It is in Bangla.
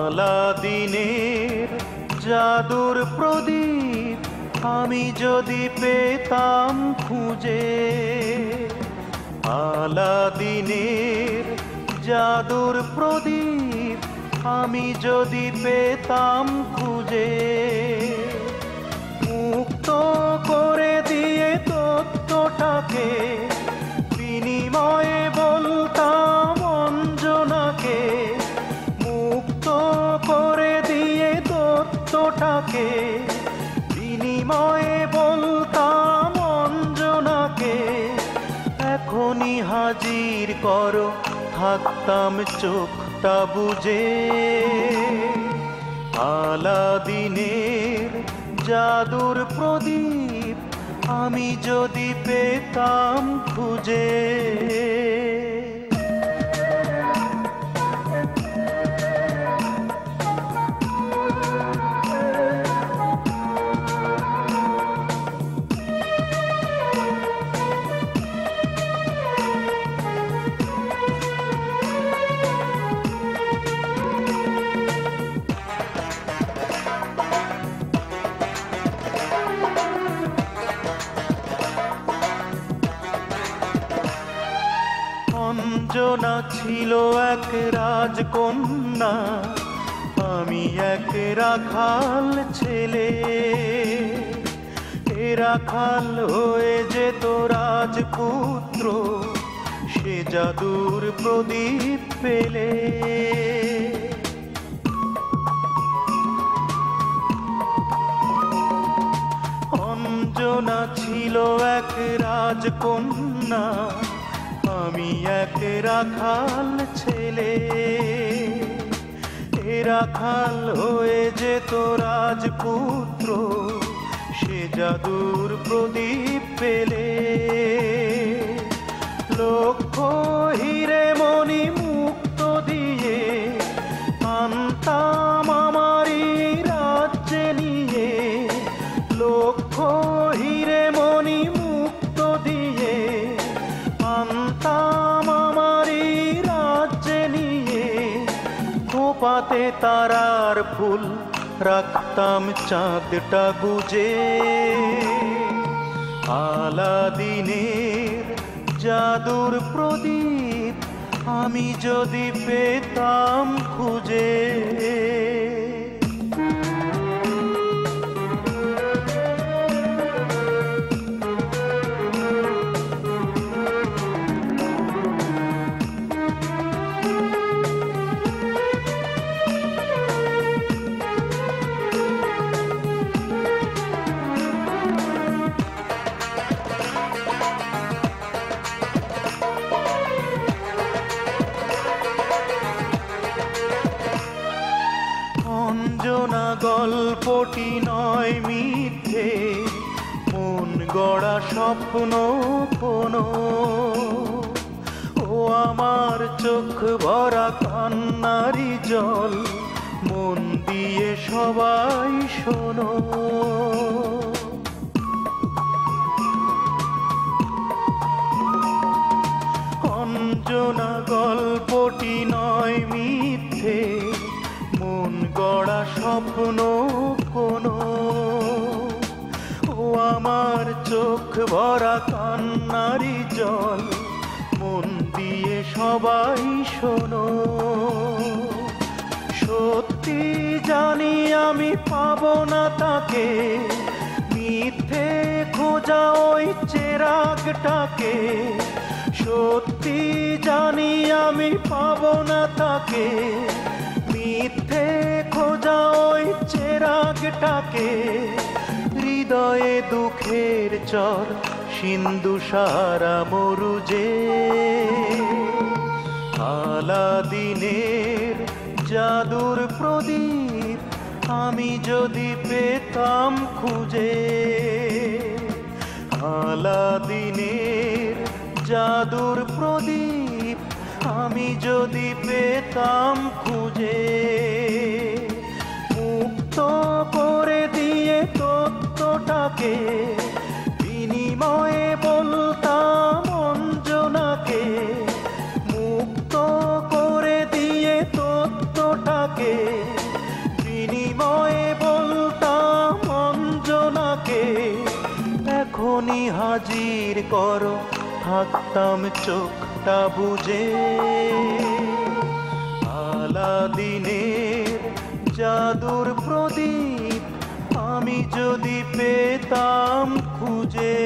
আলাদিনের জাদুর প্রদীপ আমি যদি পেতাম খুঁজে, আলাদিনের জাদুর প্রদীপ আমি যদি পেতাম খুঁজে, মুক্ত করে দিয়ে তত্ত্বটাকে বিনিময়ে বলতাম অঞ্জনাকে, মুক্ত করে দিয়ে তত্ত্বটাকে বিনিময়ে বলতাম অঞ্জনাকে, এখনই হাজির করো থাকতাম চোখটা বুঝে। আলাদিনের জাদুর প্রদীপ আমি যদি পেতাম খুঁজে। অঞ্জনা ছিল এক রাজকন্যা, আমি এক রাখাল ছেলে, এ রাখাল হয়ে যেত রাজপুত্র সে জাদুর প্রদীপ পেলে। অঞ্জনা ছিল এক রাজকন্যা, আমি এক রাখাল ছেলে, এ রাখাল হয়ে যেত রাজপুত্র সে জাদুর প্রদীপ পেলে। লক্ষ হিরে মণি মুক্ত দিয়ে আনতাম আমারই রাজ্যে নিয়ে, লক্ষ হিরে মণি মুক্ত দিয়ে আনতাম আমারই রাজ্যে নিয়ে, খোপাতে তারার ফুল রাখতাম চাঁদটা গুজে। আলাদিনের জাদুর প্রদীপ আমি যদি পেতাম খুঁজে। অঞ্জনা গল্পটি নয় মিথ্যে, মন গড়া স্বপ্ন কোনো, ও আমার চোখ ভরা কান্নারি জল মন দিয়ে সবাই শোনো। অঞ্জনা গল্পটি নয় মিথ্যে, মন গড়া স্বপ্ন কোনো, ও আমার চোখ ভরা কান্নারি জল মন দিয়ে সবাই শোনো। সত্যি জানি আমি পাবো না তাকে, মিথ্যে খোঁজা ওই চেরাগটাকে, সত্যি জানি আমি পাবো না তাকে, মিথ্যে খোঁজা ওই চেরাগটাকে, হৃদয়ে দুঃখের চর সিন্ধু সারা মরুজে। আলাদিনের জাদুর প্রদীপ আমি যদি পেতাম খুঁজে, আলাদিনের জাদুর প্রদীপ আমি যদি পেতাম খুঁজে, মুক্ত করে দিয়ে তত্ত্বটাকে বিনিময়ে বলতাম অঞ্জনাকে, মুক্ত করে দিয়ে তত্ত্বটাকে স্থির করো, থাকতাম চোখটা বুঝে। আলাদিনের জাদুর প্রদীপ আমি যদি পেতাম খুঁজে।